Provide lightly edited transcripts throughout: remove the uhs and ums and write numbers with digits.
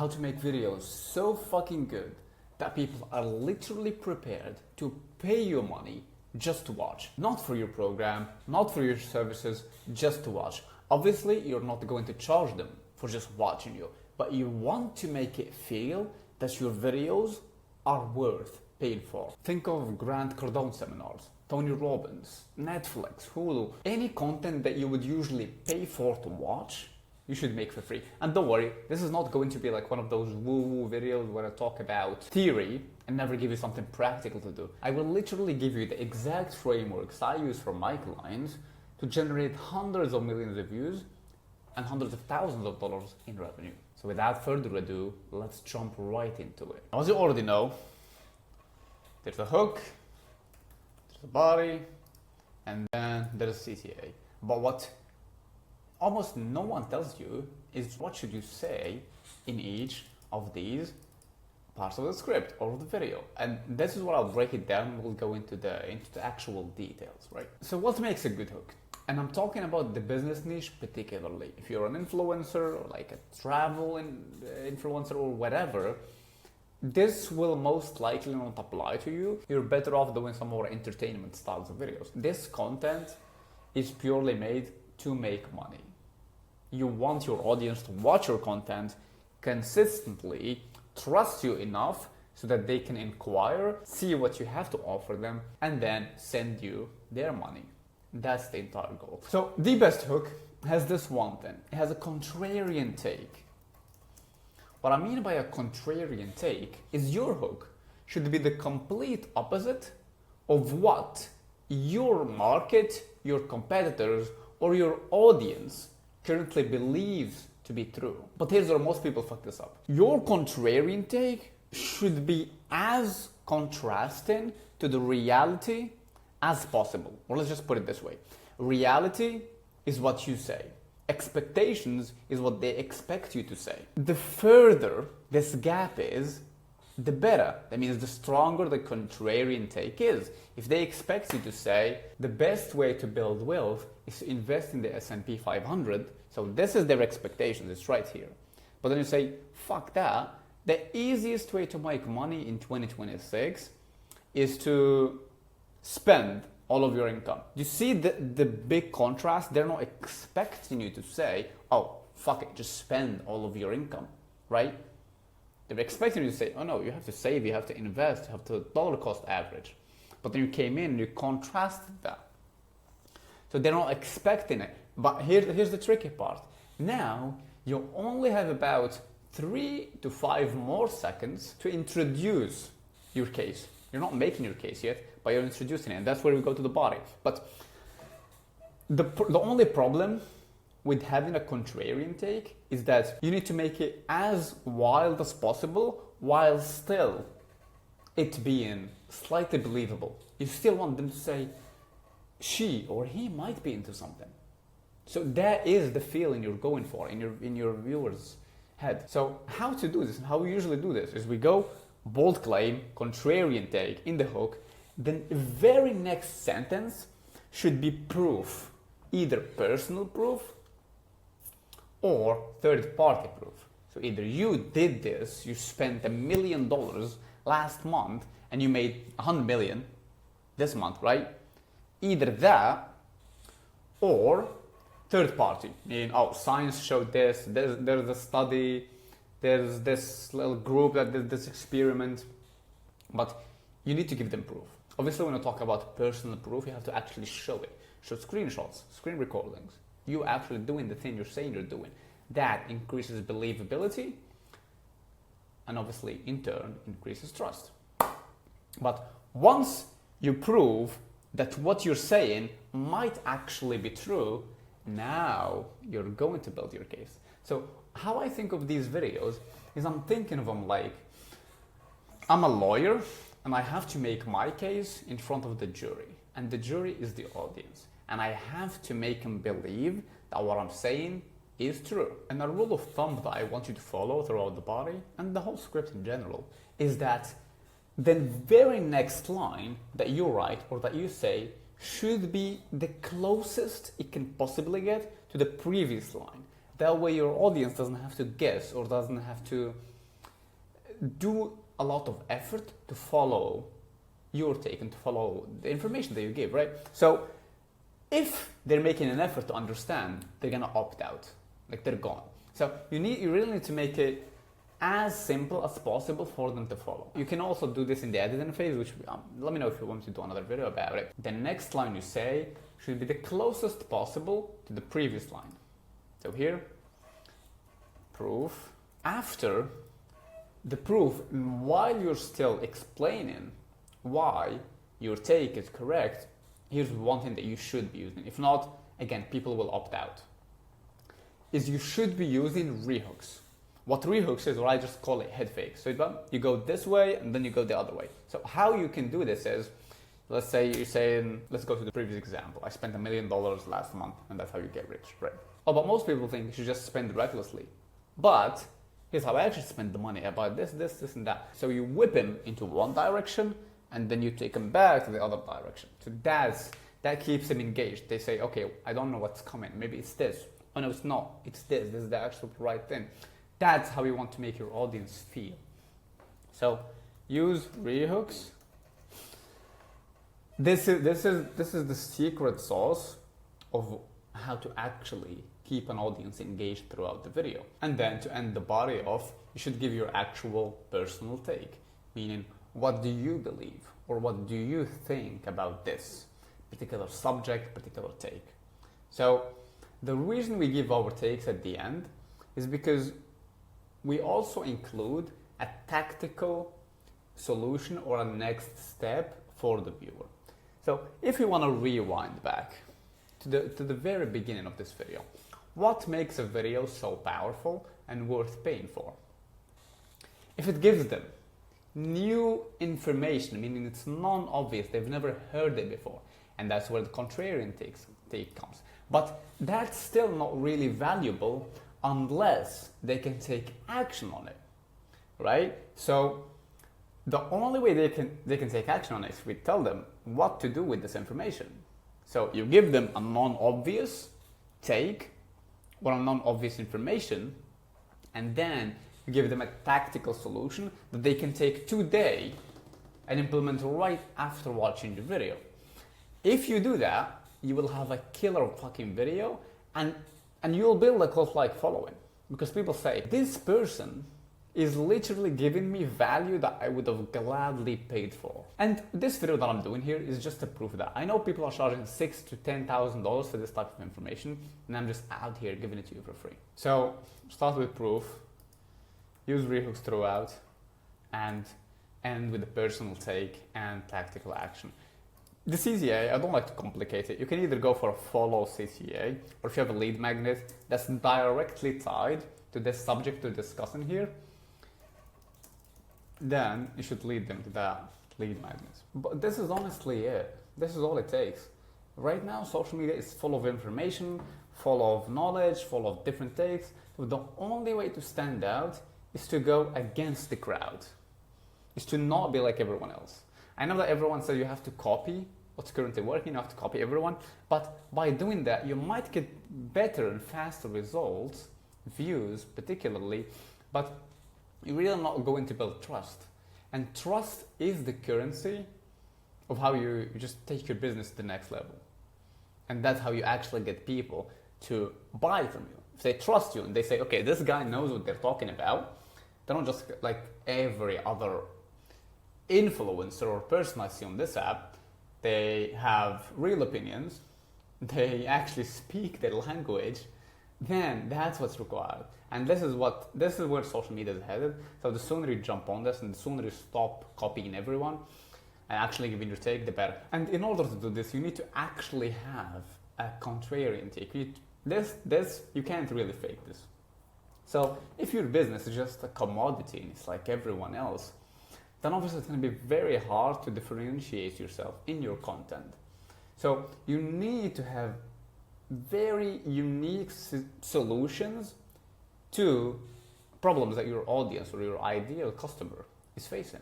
how to make videos so fucking good that people are literally prepared to pay you money just to watch. Not for your program, not for your services, just to watch. Obviously, you're not going to charge them for just watching you, but you want to make it feel that your videos are worth paying for. Think of Grant Cardone seminars, Tony Robbins, Netflix, Hulu, any content that you would usually pay for to watch, you should make for free. And don't worry, this is not going to be like one of those woo-woo videos where I talk about theory and never give you something practical to do. I will literally give you the exact frameworks I use for my clients to generate hundreds of millions of views and hundreds of thousands of dollars in revenue. So without further ado, let's jump right into it. As you already know, there's a hook, there's a body, and then there's a CTA. But what almost no one tells you is what should you say in each of these parts of the script or the video. And this is what I'll break it down. We'll go into the actual details, right? So what makes a good hook? And I'm talking about the business niche particularly. If you're an influencer or like a travel influencer or whatever, this will most likely not apply to you. You're better off doing some more entertainment styles of videos. This content is purely made to make money. You want your audience to watch your content consistently, trust you enough so that they can inquire, see what you have to offer them, and then send you their money. That's the entire goal. So the best hook has this one thing. It has a contrarian take. What I mean by a contrarian take is your hook should be the complete opposite of what your market, your competitors, or your audience currently believes to be true. But here's where most people fuck this up. Your contrarian take should be as contrasting to the reality as possible. Or let's just put it this way. Reality is what you say. Expectations is what they expect you to say. The further this gap is, the better. That means the stronger the contrarian take is. If they expect you to say the best way to build wealth is to invest in the S&P 500, so this is their expectations, it's right here. But then you say, fuck that, the easiest way to make money in 2026 is to spend all of your income. You see the big contrast? They're not expecting you to say, oh, fuck it, just spend all of your income, right? They're expecting you to say, oh no, you have to save, you have to invest, you have to dollar cost average. But then you came in and you contrasted that. So they're not expecting it. But here's the tricky part. Now, you only have about 3 to 5 more seconds to introduce your case. You're not making your case yet, but you're introducing it. And that's where we go to the body. But the only problem with having a contrarian take is that you need to make it as wild as possible while still it being slightly believable. You still want them to say, she or he might be into something. So that is the feeling you're going for in your viewer's head. So how to do this, how we usually do this, is we go bold claim, contrarian take in the hook, then the very next sentence should be proof, either personal proof or third-party proof. So either you did this, you spent $1 million last month and you made 100 million this month, right? Either that or third party, meaning, oh, science showed this, there's a study, there's this little group that did this experiment, but you need to give them proof. Obviously, when you talk about personal proof, you have to actually show it. Show screenshots, screen recordings. You actually doing the thing you're saying you're doing. That increases believability and obviously in turn increases trust. But once you prove that what you're saying might actually be true, now you're going to build your case. So how I think of these videos is I'm thinking of them like I'm a lawyer and I have to make my case in front of the jury. And the jury is the audience. And I have to make them believe that what I'm saying is true. And a rule of thumb that I want you to follow throughout the body and the whole script in general is that the very next line that you write or that you say should be the closest it can possibly get to the previous line. That way your audience doesn't have to guess or doesn't have to do a lot of effort to follow your take and to follow the information that you give, right? So if they're making an effort to understand, they're gonna opt out, like they're gone. So you really need to make it as simple as possible for them to follow. You can also do this in the editing phase, which let me know if you want me to do another video about it. The next line you say should be the closest possible to the previous line. So here, proof. After the proof, while you're still explaining why your take is correct, here's one thing that you should be using. If not, again, people will opt out. Is you should be using rehooks. What rehooks is, or I just call it head fakes. So you go this way and then you go the other way. So how you can do this is, let's say you're saying, let's go to the previous example. I spent $1 million last month and that's how you get rich, right? Oh, but most people think you should just spend recklessly. But here's how I actually spend the money. I buy this, and that. So you whip him into one direction and then you take him back to the other direction. So that keeps him engaged. They say, okay, I don't know what's coming. Maybe it's this. Oh no, it's not. It's this. This is the actual right thing. That's how you want to make your audience feel. So use rehooks. This is the secret sauce of how to actually keep an audience engaged throughout the video. And then to end the body off, you should give your actual personal take, meaning what do you believe or what do you think about this particular subject, particular take. So the reason we give our takes at the end is because we also include a tactical solution or a next step for the viewer. So if you want to rewind back to the very beginning of this video, what makes a video so powerful and worth paying for? If it gives them new information, meaning it's non-obvious, they've never heard it before, and that's where the contrarian take comes. But that's still not really valuable unless they can take action on it, right? So the only way they can take action on it is we tell them what to do with this information. So you give them a non-obvious take or a non-obvious information, and then you give them a tactical solution that they can take today and implement right after watching the video. If you do that, you will have a killer fucking video, and you'll build a cult-like following, because people say, this person is literally giving me value that I would have gladly paid for. And this video that I'm doing here is just to prove that. I know people are charging $6,000 to $10,000 for this type of information, and I'm just out here giving it to you for free. So start with proof, use rehooks throughout, and end with a personal take and tactical action. The CTA, I don't like to complicate it. You can either go for a follow CTA, or if you have a lead magnet that's directly tied to this subject we're discussing here, then you should lead them to that lead magnet. But this is honestly it. This is all it takes. Right now, social media is full of information, full of knowledge, full of different takes. So the only way to stand out is to go against the crowd, is to not be like everyone else. I know that everyone says you have to copy what's currently working, you have to copy everyone, but by doing that, you might get better and faster results, views particularly, but you're really not going to build trust. And trust is the currency of how you just take your business to the next level. And that's how you actually get people to buy from you. If they trust you and they say, okay, this guy knows what they're talking about, they're not just like every other influencer or person I see on this app. They have real opinions, they actually speak their language, then that's what's required. And this is where social media is headed. So the sooner you jump on this and the sooner you stop copying everyone and actually giving your take, the better. And in order to do this, you need to actually have a contrarian take. You can't really fake this. So if your business is just a commodity and it's like everyone else, then obviously it's going to be very hard to differentiate yourself in your content. So you need to have very unique solutions to problems that your audience or your ideal customer is facing.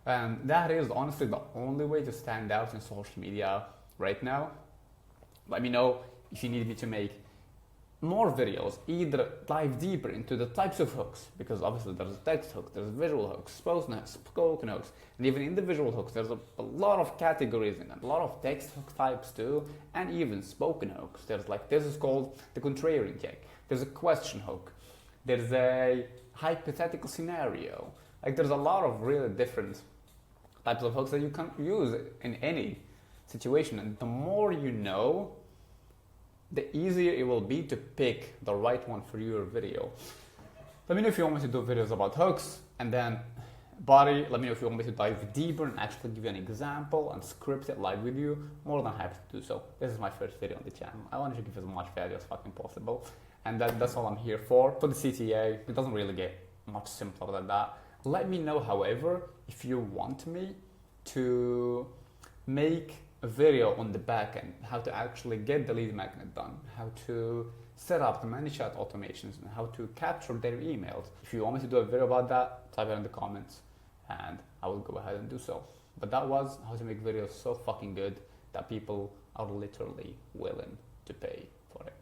And that is honestly the only way to stand out in social media right now. Let me know if you need me to make more videos, either dive deeper into the types of hooks, because obviously there's text hooks, there's visual hooks, spoken hooks, and even in the visual hooks, there's a lot of categories in it, a lot of text hook types too, and even spoken hooks. There's like, this is called the contrarian kick. There's a question hook. There's a hypothetical scenario. Like, there's a lot of really different types of hooks that you can use in any situation, and the more you know, the easier it will be to pick the right one for your video. Let me know if you want me to do videos about hooks, and then body. Let me know if you want me to dive deeper and actually give you an example and script it live with you. More than happy to do so. This is my first video on the channel. I wanted to give as much value as fucking possible, and that's all I'm here for. For the CTA, it doesn't really get much simpler than that. Let me know, however, if you want me to make a video on the back end, how to actually get the lead magnet done, how to set up the ManyChat automations, and how to capture their emails. If you want me to do a video about that, type it in the comments and I will go ahead and do so. But that was how to make videos so fucking good that people are literally willing to pay for it.